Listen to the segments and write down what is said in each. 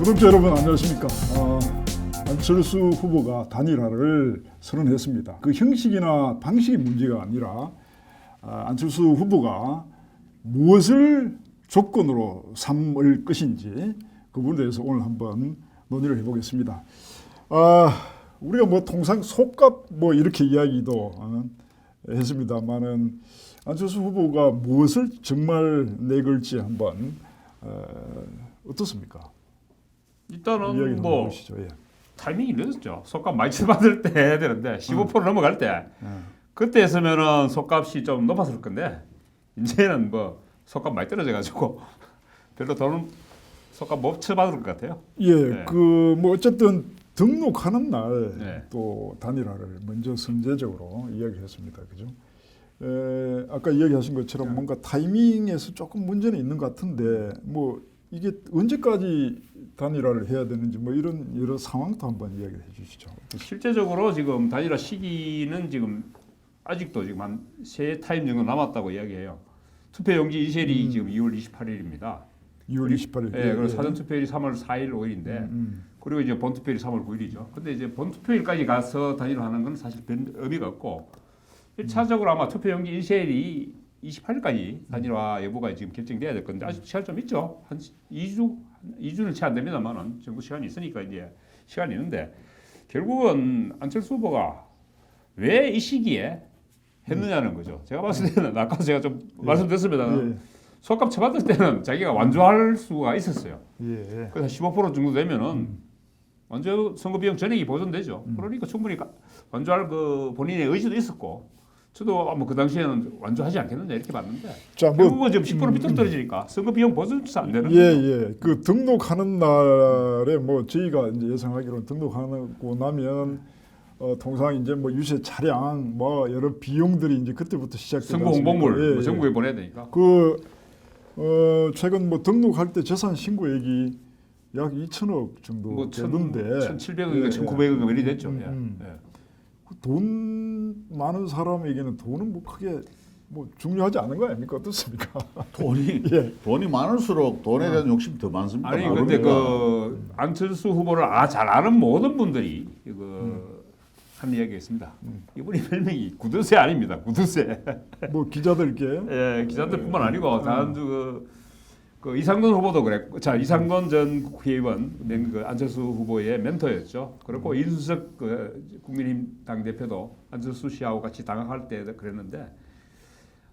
구독자 여러분 안녕하십니까. 안철수 후보가 단일화를 선언했습니다. 그 형식이나 방식이 문제가 아니라 안철수 후보가 무엇을 조건으로 삼을 것인지 그 부분에 대해서 오늘 한번 논의를 해보겠습니다. 우리가 뭐 통상 속값 뭐 이렇게 이야기도 했습니다만은 안철수 후보가 무엇을 정말 내걸지 한번 어떻습니까? 일단은 뭐 보시죠. 예. 타이밍이 늦었죠. 속값 많이 받을 때 해야 되는데 15% 넘어갈 때 그때 했으면은 속값이 좀 높았을 건데 이제는 뭐 속값 많이 떨어져가지고 별로 돈은 속값 못 쳐받을 것 같아요. 예, 네. 그 뭐 어쨌든 등록하는 날 네. 또 단일화를 먼저 선제적으로 이야기했습니다. 그죠? 아까 이야기하신 것처럼 뭔가 타이밍에서 조금 문제는 있는 것 같은데 뭐 이게 언제까지 단일화를 해야 되는지 뭐 이런 여러 상황도 한번 이야기를 해주시죠. 실제적으로 지금 단일화 시기는 지금 아직도 지금 한 세 타임 정도 남았다고 이야기해요. 투표용지 이셀이 지금 2월 28일입니다. 2월 28일. 네, 그리고 사전 투표일이 3월 4일, 5일인데 그리고 이제 본 투표일이 3월 9일이죠. 근데 이제 본 투표일까지 가서 단일화하는 건 사실 별 의미가 없고 1차적으로 아마 투표용지 인쇄일이 28일까지 단일화 여부가 지금 결정돼야 될 건데 아직 시간 좀 있죠. 한 2주는 채 안 됩니다만은 정부 시간이 있으니까 이제 시간이 있는데 결국은 안철수 후보가 왜 이 시기에 했느냐는 거죠. 제가 봤을 때는 아까 제가 좀 말씀드렸습니다. 예. 속값 쳐받을 때는 자기가 완주할 수가 있었어요. 예. 그래서 15% 정도 되면은 완주 선거 비용 전액이 보존되죠. 그러니까 충분히 완주할 그 본인의 의지도 있었고, 저도 뭐 그 당시에는 완주하지 않겠느냐 이렇게 봤는데, 자, 뭐 결국은 지금 10% 삐뚤 떨어지니까 선거 비용 보존도 안 되는 예, 거예요. 예. 그 등록하는 날에 뭐 저희가 이제 예상하기로는 등록하고 나면 통상 이제 뭐 유세 차량 뭐 여러 비용들이 이제 그때부터 시작되지 선거 않습니까? 홍보물 예, 뭐 전국에 보내야 되니까. 최근 뭐 등록할 때 재산 신고액이 약 2천억 정도 뭐 되던데 1,700억인가 1,900억인가 이리 됐죠. 예. 돈 많은 사람에게는 돈은 뭐 크게 뭐 중요하지 않은 거 아닙니까? 어떻습니까? 돈이 많을수록 돈에 대한 욕심이 더 많습니다. 아니 근데 그 안철수 후보를 잘 아는 모든 분들이 한 이야기가 있습니다. 이분이 별명이 구두쇠 아닙니다. 구두쇠. 뭐 기자들께 예, 기자들뿐만 아니고 다른 그 이상돈 후보도 그랬고, 자 이상돈 전 국회의원 그 안철수 후보의 멘토였죠. 그리고 이준석 그 국민의힘 당 대표도 안철수 씨하고 같이 당학할 때 그랬는데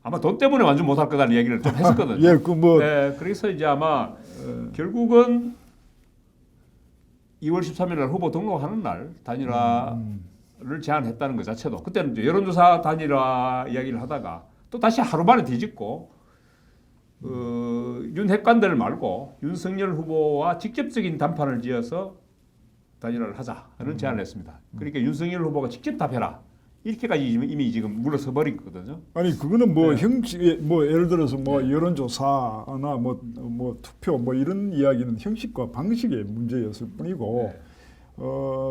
아마 돈 때문에 완전 못할 거다는 얘기를 좀 했었거든요. 예, 그 뭐 예, 그래서 이제 아마 결국은 2월 13일 날 후보 등록하는 날 단일화를 제안했다는 것 자체도 그때는 이제 여론조사 단일화 이야기를 하다가 또 다시 하루 만에 뒤집고 윤 핵관들 말고 윤석열 후보와 직접적인 단판을 지어서 단일화를 하자는 제안을 했습니다. 그러니까 윤석열 후보가 직접 답해라. 이렇게까지 이미 지금 물러서 버린 거거든요. 아니 그거는 뭐 네. 형식 뭐 예를 들어서 뭐 여론조사나 뭐 투표 뭐 이런 이야기는 형식과 방식의 문제였을 뿐이고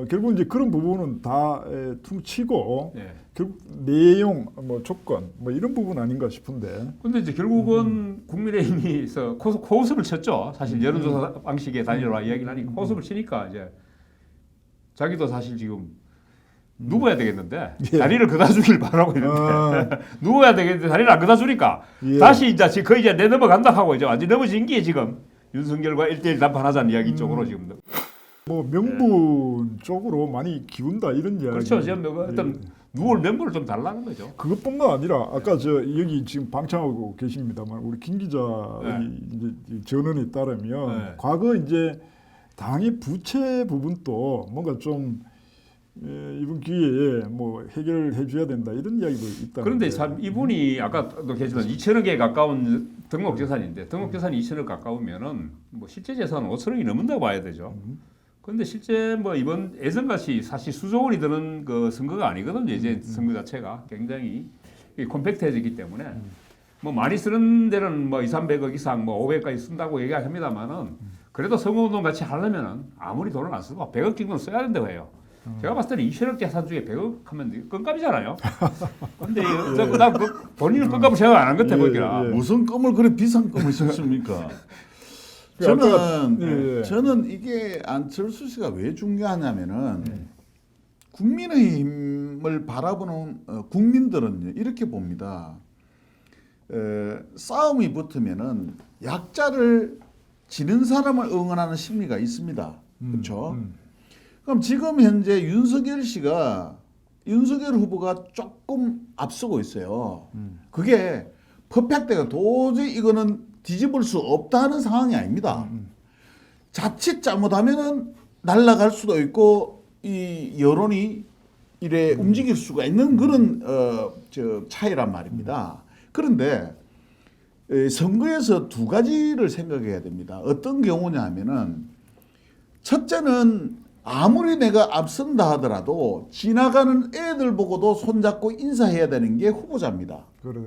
결국 이제 그런 부분은 다 퉁치고 결국 내용 뭐 조건 뭐 이런 부분 아닌가 싶은데. 근데 이제 결국은 국민의힘이서 코웃음을 쳤죠. 사실 여론조사 방식의 단일화 이야기를 하니까 코웃음을 치니까 이제 자기도 사실 지금 누워야 되겠는데 다리를 그다주길 바라고 있는데 누워야 되겠는데 다리를 안 그다주니까 다시 이제 거의 이제 내넘어간다 하고 이제 완전 넘어진 게 지금 윤석열과 1대1 단판하자는 이야기 쪽으로 지금 뭐 명분 쪽으로 많이 기운다 이런 이야기. 그렇죠. 지금 어떤 누울 명분을 좀 달라는 거죠. 그것뿐만 아니라 아까 저 여기 지금 방청하고 계십니다만 우리 김 기자의 이제 전언에 따르면 과거 이제 당의 부채 부분도 뭔가 좀 이번 기회에 뭐 해결해 줘야 된다 이런 이야기도 있다. 그런데 참 이분이 아까도 계시던 2천억에 가까운 등록 재산인데 등록 재산이 2천억 가까우면은 뭐 실제 재산은 5천억이 넘는다고 봐야 되죠. 그런데 실제 뭐 이번 예전같이 사실 수조 원이 드는 그 선거가 아니거든요. 이제 선거 자체가 굉장히 컴팩트해지기 때문에 뭐 많이 쓰는 데는 뭐 200~300억 이상 뭐 500까지 쓴다고 얘기합니다만은 그래도 선거운동 같이 하려면은 아무리 돈을 안 쓰고 100억 정도는 써야 된다고 해요. 제가 봤을 때는 2천억 재산 중에 100억 하면 껌값이잖아요. 근데 본인은 껌값을 생각 안 한 것 같아 보니까. 무슨 껌을 그래 비싼 껌을 씹습니까? 저는 이게 안철수 씨가 왜 중요하냐면은 국민의힘을 바라보는 국민들은 이렇게 봅니다. 싸움이 붙으면은 약자를 지는 사람을 응원하는 심리가 있습니다. 그렇죠? 그럼 지금 현재 윤석열 후보가 조금 앞서고 있어요. 그게 퍼펙트가 도저히 이거는 뒤집을 수 없다는 상황이 아닙니다. 자칫 잘못하면은 날아갈 수도 있고 이 여론이 이래 움직일 수가 있는 그런 차이란 말입니다. 그런데 선거에서 두 가지를 생각해야 됩니다. 어떤 경우냐 하면은 첫째는 아무리 내가 앞선다 하더라도 지나가는 애들 보고도 손잡고 인사해야 되는 게 후보자입니다. 그래.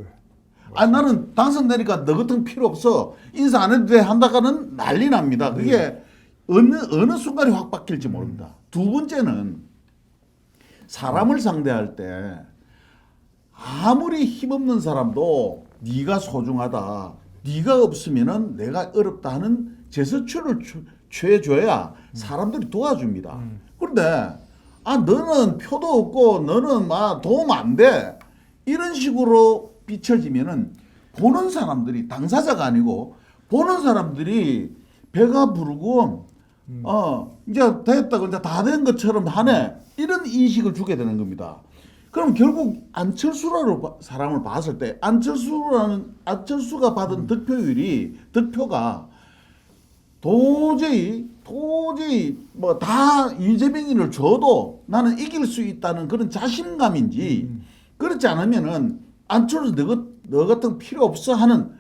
아 나는 당선되니까 너 같은 거 필요 없어 인사 안 해도 돼 한다가는 난리 납니다. 그게 어느 순간에 확 바뀔지 모릅니다. 두 번째는 사람을 상대할 때 아무리 힘없는 사람도 네가 소중하다, 네가 없으면은 내가 어렵다 하는 제스처를 취해줘야 사람들이 도와줍니다. 그런데 아 너는 표도 없고 너는 막 도움 안 돼 이런 식으로 비춰지면은 보는 사람들이 당사자가 아니고 보는 사람들이 배가 부르고 이제 됐다 이제 다 된 것처럼 하네 이런 인식을 주게 되는 겁니다. 그럼 결국 안철수라는 사람을 봤을 때 안철수가 받은 득표가 도저히 뭐 다 이재명이를 줘도 나는 이길 수 있다는 그런 자신감인지 그렇지 않으면은 안철수 너 같은 필요 없어 하는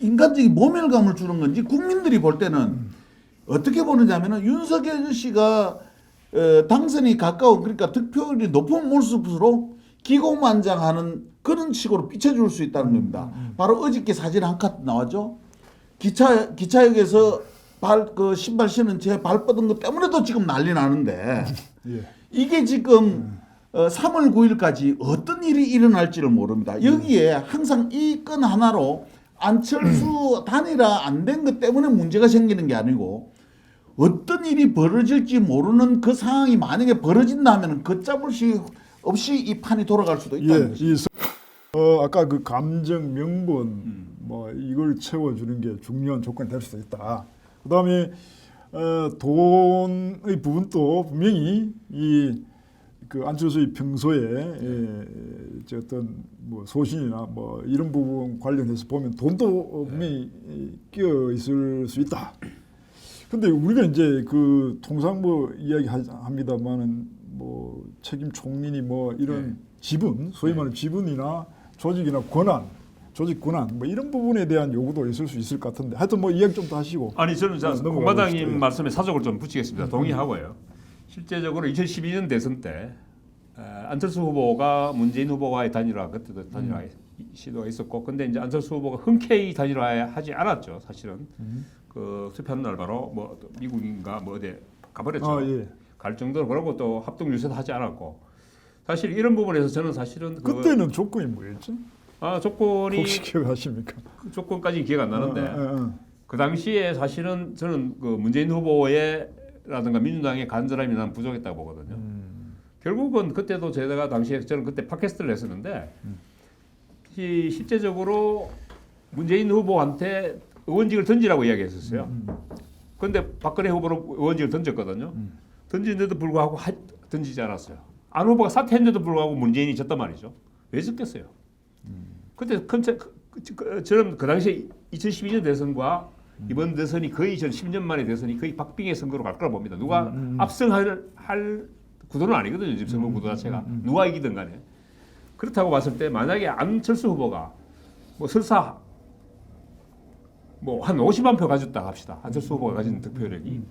인간적인 모멸감을 주는 건지 국민들이 볼 때는 어떻게 보느냐면은 윤석열 씨가 당선이 가까운 그러니까 득표율이 높은 모습으로 기고만장하는 그런 식으로 비춰줄 수 있다는 겁니다. 바로 어저께 사진 한 컷 나왔죠. 기차역에서 신발 신은 제 발 뻗은 것 때문에도 지금 난리 나는데 이게 지금 3월 9일까지 어떤 일이 일어날지를 모릅니다. 여기에 항상 이 건 하나로 안철수 단일화 안 된 것 때문에 문제가 생기는 게 아니고 어떤 일이 벌어질지 모르는 그 상황이 만약에 벌어진다면 걷잡을 수 없이 이 판이 돌아갈 수도 있다는 것입니다. 아까 그 감정 명분 뭐 이걸 채워주는 게 중요한 조건이 될 수도 있다. 그다음에 돈의 부분도 분명히 그 안철수의 평소에 어떤 뭐 소신이나 뭐 이런 부분 관련해서 보면 돈도 분명히 끼어 있을 수 있다. 근데 우리가 이제 그 통상 뭐 이야기합니다만은 뭐 책임 총리니 뭐 이런 지분, 소위 말하는 지분이나 조직이나 조직 권한 뭐 이런 부분에 대한 요구도 있을 수 있을 것 같은데 하여튼 뭐 이야기 좀 더 하시고. 아니 저는 공마당님 말씀에 사족을 좀 붙이겠습니다. 음. 동의하고요. 실제적으로 2012년 대선 때 안철수 후보가 문재인 후보와의 단일화 그때도 단일화 시도가 있었고, 근데 이제 안철수 후보가 흔쾌히 단일화하지 않았죠. 사실은 그 투표하는 날 바로 뭐 미국인가 뭐 어디 가버렸죠. 갈 정도로 그러고 또 합동 유세도 하지 않았고, 사실 이런 부분에서 저는 사실은 그때는 조건이 뭐였죠? 조건이 혹시 기억하십니까? 그 조건까지 기억 안 나는데 그 당시에 사실은 저는 그 문재인 후보의라든가 민주당의 간절함이 난 부족했다고 보거든요. 결국은 그때도 제가 당시에 저는 그때 팟캐스트를 했었는데 실제적으로 문재인 후보한테 의원직을 던지라고 이야기했었어요. 그런데 박근혜 후보는 의원직을 던졌거든요. 던진데도 불구하고 던지지 않았어요. 안 후보가 사퇴했는데도 불구하고 문재인이 졌단 말이죠. 왜 졌겠어요? 그때 저는 그 당시에 2012년 대선과 이번 대선이 거의 전 10년 만의 대선이 거의 박빙의 선거로 갈 거라고 봅니다. 누가 압승할 구도는 아니거든요. 지금 선거 구도 자체가. 누가 이기든 간에. 그렇다고 봤을 때 만약에 안철수 후보가 뭐 설사 뭐 한 50만 표 가졌다 합시다. 안철수 후보가 가진 득표력이.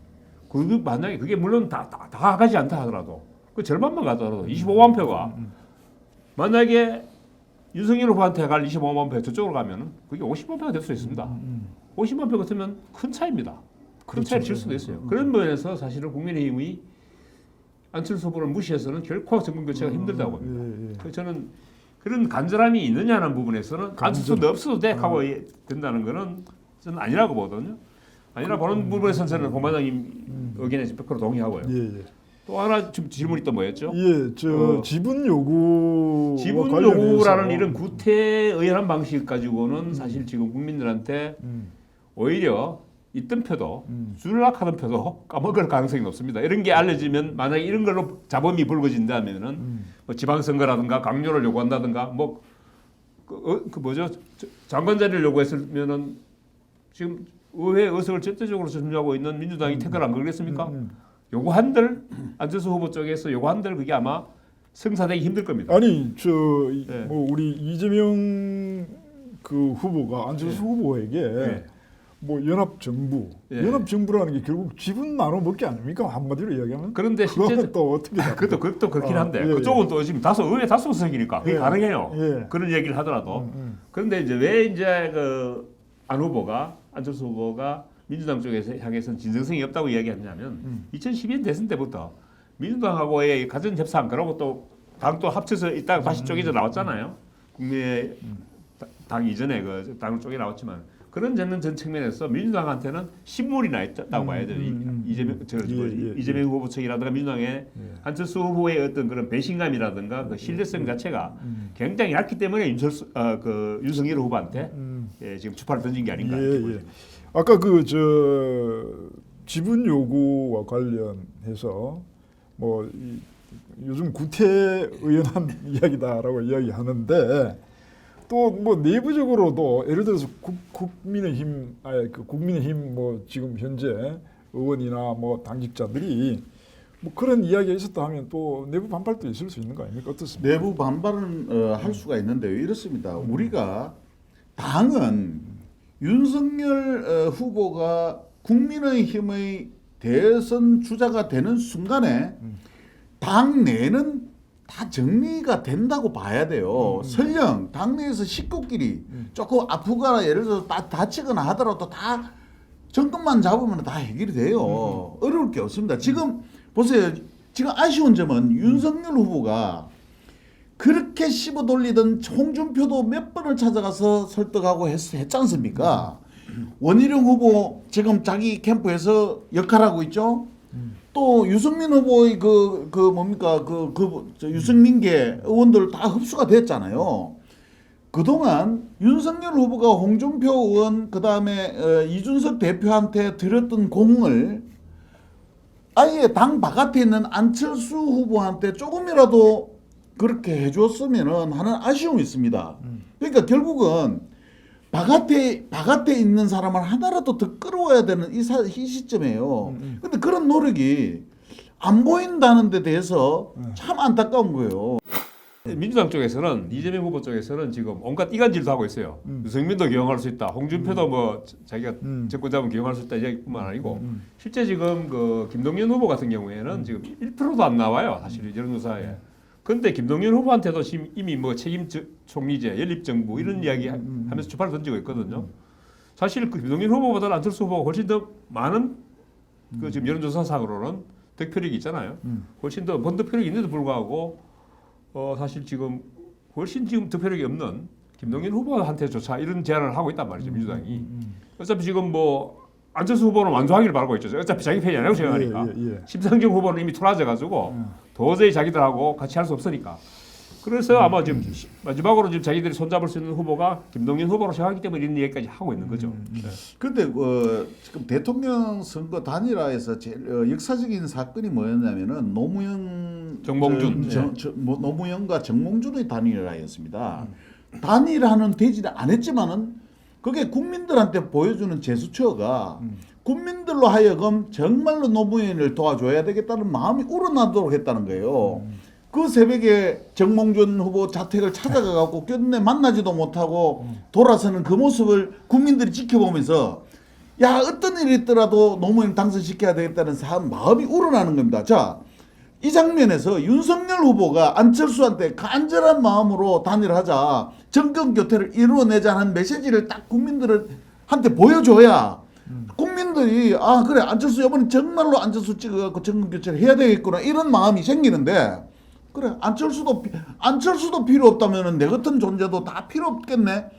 만약에 그게 물론 다 가지 않다 하더라도 그 절반만 가더라도 25만 표가 만약에 윤석열 후보한테 갈 25만 표 저쪽으로 가면은 그게 50만 표가 될 수 있습니다. 50만 표 같으면 큰 차이입니다. 큰 차이를 질 수도 있어요. 그런 면에서 사실은 국민의힘이 안철수 후보를 무시해서는 결코 정권 교체가 힘들다고 봅니다. 그래서 저는 그런 간절함이 있느냐는 부분에서는 안철수 너 없어도 돼 하고 된다는 거는 저는 아니라고 보거든요. 아니라 보는 부분에서는 저는 홍 반장님 의견에 100% 동의하고요. 예. 또 하나 지금 질문이 또 뭐였죠? 예, 지분 요구 지분 요구라는 이런 구태의연한 방식 가지고는 사실 지금 국민들한테 오히려 있던 표도 줄락하던 표도 까먹을 가능성이 높습니다. 이런 게 알려지면 만약에 이런 걸로 잡음이 불거진다면은 뭐 지방선거라든가 강요를 요구한다든가 뭐 그 뭐죠 장관 자리를 요구했으면은 지금 의회 의석을 절대적으로 점유하고 있는 민주당이 태클 안 걸겠습니까? 요구한들 안철수 후보 쪽에서 요구한들 그게 아마 성사되기 힘들 겁니다. 아니 네. 뭐 우리 이재명 그 후보가 안철수 후보에게 네. 뭐 연합정부, 예. 연합정부라는 게 결국 지분 나눠 먹기 아닙니까? 한마디로 이야기하면. 그런데 실제 그거는 또 어떻게 그것도 그렇긴 한데 예, 그쪽은 또 지금 의회 다수석이니까 그게 예. 가능해요. 예. 그런 얘기를 하더라도 그런데 이제 왜 이제 그 안 후보가 안철수 후보가 민주당 쪽에서 향해서는 진정성이 없다고 이야기하냐면 2012년 대선 때부터 민주당하고의 가전 협상 그러고 또 당도 합쳐서 있다가 다시 쪼개져 나왔잖아요. 국민의 당 이전에 그 당을 쪼개 나왔지만 그런 전 측면에서 민주당한테는 신물이 나 있다고 봐야 돼요. 이재명 후보 측이라든가 민주당의 안철수 후보의 어떤 그런 배신감이라든가 그 신뢰성 자체가 굉장히 얇기 때문에 윤석열 후보한테 지금 주파를 던진 게 아닌가 이렇게 보여집니다. 아까 지분 요구와 관련해서 뭐 요즘 구태의연한 이야기다라고 이야기하는데 또 뭐 내부적으로도 예를 들어서 국민의힘 뭐 지금 현재 의원이나 뭐 당직자들이 뭐 그런 이야기가 있었다 하면 또 내부 반발도 있을 수 있는 거 아닙니까? 어떻습니까? 내부 반발은 할 수가 있는데요. 이렇습니다. 우리가 당은 윤석열 후보가 국민의힘의 대선 주자가 되는 순간에 당 내는 다 정리가 된다고 봐야 돼요. 설령 당내에서 식구끼리 조금 아프거나 예를 들어서 다치거나 하더라도 다 정권만 잡으면 다 해결이 돼요. 어려울 게 없습니다. 지금 보세요. 지금 아쉬운 점은 윤석열 후보가 그렇게 씹어 돌리던 홍준표도 몇 번을 찾아가서 설득하고 했지 않습니까? 원희룡 후보 지금 자기 캠프에서 역할하고 있죠. 또 유승민 후보의 유승민계 의원들 다 흡수가 됐잖아요. 그동안 윤석열 후보가 홍준표 의원 그다음에 이준석 대표한테 들었던 공을 아예 당 바깥에 있는 안철수 후보한테 조금이라도 그렇게 해줬으면 하는 아쉬움이 있습니다. 그러니까 결국은 바깥에 있는 사람을 하나라도 더 끌어와야 되는 이 시점이에요. 근데 그런 노력이 안 보인다는 데 대해서 참 안타까운 거예요. 민주당 쪽에서는 이재명 후보 쪽에서는 지금 온갖 이간질도 하고 있어요. 유승민도 기용할 수 있다. 홍준표도 뭐 자기가 정권 잡으면 기용할 수 있다 이야기뿐만 아니고 실제 지금 그 김동연 후보 같은 경우에는 지금 1%도 안 나와요. 사실 여론조사에. 그런데 김동연 후보한테도 지금 이미 뭐 책임 총리제, 연립정부 이런 이야기 하면서 주파를 던지고 있거든요. 사실 그 김동연 후보보다는 안철수 후보가 훨씬 더 많은 그 지금 여론조사상으로는 득표력이 있잖아요. 훨씬 더 득표력이 있는데도 불구하고 사실 지금 훨씬 지금 득표력이 없는 김동연 후보한테조차 이런 제안을 하고 있단 말이죠. 민주당이. 어차피 지금 뭐 안철수 후보는 완주하기를 바라고 있죠. 어차피 자기 편이 아니라고 생각하니까. 심상정 후보는 이미 토라져가지고 도저히 자기들하고 같이 할 수 없으니까. 그래서 아마 지금 마지막으로 지금 자기들이 손잡을 수 있는 후보가 김동연 후보로 생각하기 때문에 이런 얘기까지 하고 있는 거죠. 그런데 지금 대통령 선거 단일화에서 제일 역사적인 사건이 뭐였냐면은 노무현 정몽준. 노무현과 정몽준의 단일화였습니다. 단일화는 되지는 않았지만은 그게 국민들한테 보여주는 제스처가 국민들로 하여금 정말로 노무현을 도와줘야 되겠다는 마음이 우러나도록 했다는 거예요. 그 새벽에 정몽준 후보 자택을 찾아가갖고 끝내 만나지도 못하고 돌아서는 그 모습을 국민들이 지켜보면서 야 어떤 일이 있더라도 노무현 당선시켜야 되겠다는 마음이 우러나는 겁니다. 자, 이 장면에서 윤석열 후보가 안철수한테 간절한 마음으로 단일하자 정권 교체를 이루어내자는 메시지를 딱 국민들한테 보여줘야 국민들이 아 그래 안철수 이번에 정말로 안철수 찍어갖고 정권 교체를 해야 되겠구나 이런 마음이 생기는데 그래 안철수도 필요 없다면은 내 같은 존재도 다 필요 없겠네.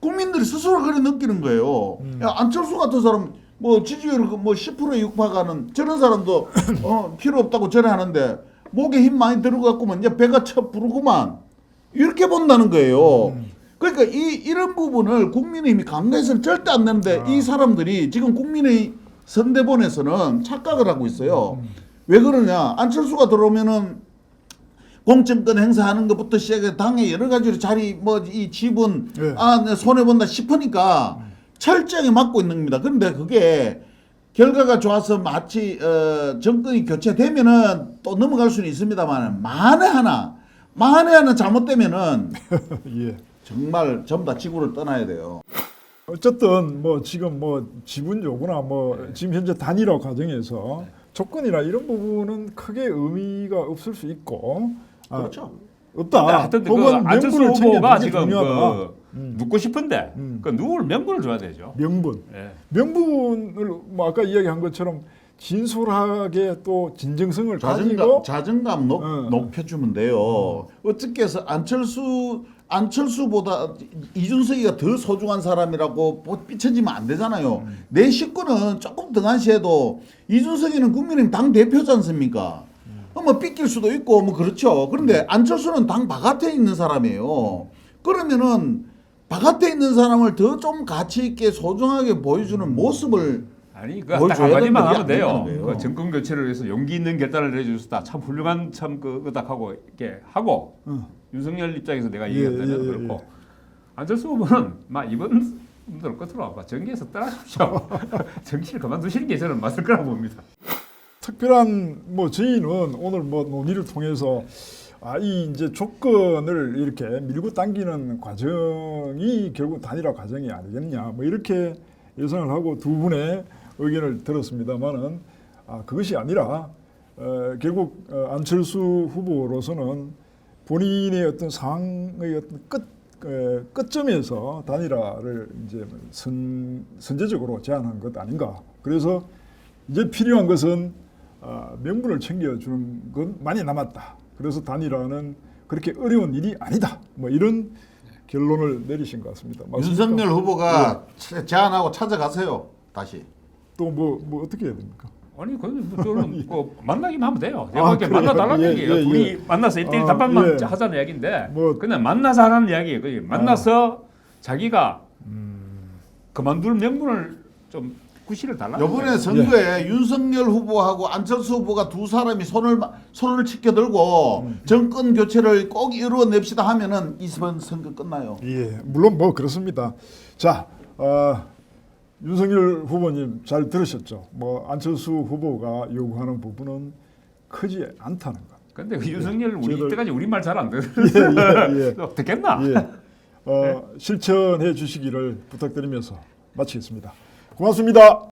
국민들이 스스로 그래 느끼는 거예요. 야, 안철수 같은 사람 뭐 지지율 뭐 10%에 육박하는 저런 사람도 필요 없다고 전에 하는데 목에 힘 많이 들어갔구만 이제 배가 쳐 부르구만 이렇게 본다는 거예요. 그러니까 이런 부분을 국민의힘이 강조해서는 절대 안 되는데 이 사람들이 지금 국민의 선대본에서는 착각을 하고 있어요. 왜 그러냐? 안철수가 들어오면은 공천권 행사하는 것부터 시작해 당의 여러 가지로 자리 뭐 이 지분 네. 내 손해 본다 싶으니까 철저하게 막고 있는 겁니다. 그런데 그게 결과가 좋아서 마치 정권이 교체되면은 또 넘어갈 수는 있습니다만 만에 하나 잘못되면은 예. 정말 전부 다 지구를 떠나야 돼요. 어쨌든 뭐 지금 뭐 지분 요구나 뭐 지금 현재 단일화 과정에서 조건이나 이런 부분은 크게 의미가 없을 수 있고 그렇죠. 없다. 하여튼 그 혹은 안철수 명분을 챙기는 후보가 게 지금 중요하다. 묻고 싶은데 그 누굴 명분을 줘야 되죠. 명분. 예. 명분을 뭐 아까 이야기한 것처럼 진솔하게 또 진정성을 가지고 자존감 높여주면 돼요. 어떻게 해서 안철수보다 이준석이가 더 소중한 사람이라고 비춰지면 안 되잖아요. 내 식구는 조금 등한시해도 이준석이는 국민의힘 당 대표지 않습니까? 뭐 삐낄 수도 있고 뭐 그렇죠. 그런데 안철수는 당 바깥에 있는 사람이에요. 그러면은 바깥에 있는 사람을 더 좀 가치 있게 소중하게 보여주는 모습을 아니 그 딱 보여줘야 한마디만 되는데 하면 돼요. 그게 안 되는 그 정권 교체를 위해서 용기 있는 결단을 해주셨다. 참 훌륭한 딱 하고 이렇게 하고 윤석열 입장에서 내가 얘기한다면 그렇고 안철수 후보는 막 이번 분들 끝으로 정계에서 떠나십시오. 정치를 그만두시는 게 저는 맞을 거라고 봅니다. 특별한 뭐 저희는 오늘 뭐 논의를 통해서 이 이제 조건을 이렇게 밀고 당기는 과정이 결국 단일화 과정이 아니겠냐 뭐 이렇게 예상을 하고 두 분의 의견을 들었습니다만은 그것이 아니라 결국 안철수 후보로서는 본인의 어떤 상황의 어떤 끝점에서 단일화를 이제 선제적으로 제안한 것 아닌가. 그래서 이제 필요한 것은 명분을 챙겨주는 건 많이 남았다. 그래서 단일화는 그렇게 어려운 일이 아니다. 뭐 이런 결론을 내리신 것 같습니다. 맞습니까? 윤석열 후보가 제안하고 찾아가세요. 다시. 또 뭐 어떻게 해야 됩니까? 아니 그건 뭐 저는 뭐 만나기만 하면 돼요. 제가 이렇게 그래요? 만나달라는 예, 얘기예요. 예, 둘이 예. 만나서 1대1 단판만 예. 하자는 이야기인데 뭐- 그냥 만나서 하라는 이야기예요. 그게 만나서 자기가 그만둘 명분을 좀 구실을 달라. 이번에 선거에 윤석열 후보하고 안철수 후보가 두 사람이 손을 치켜들고 정권 교체를 꼭 이루어냅시다 하면은 이번 선거 끝나요. 예, 물론 뭐 그렇습니다. 자, 윤석열 후보님 잘 들으셨죠? 뭐 안철수 후보가 요구하는 부분은 크지 않다는 것. 근데 그 윤석열 우리 저희들- 이때까지 우리말 잘 안 듣는 예. 듣겠나? 예, 실천해 주시기를 부탁드리면서 마치겠습니다. 고맙습니다.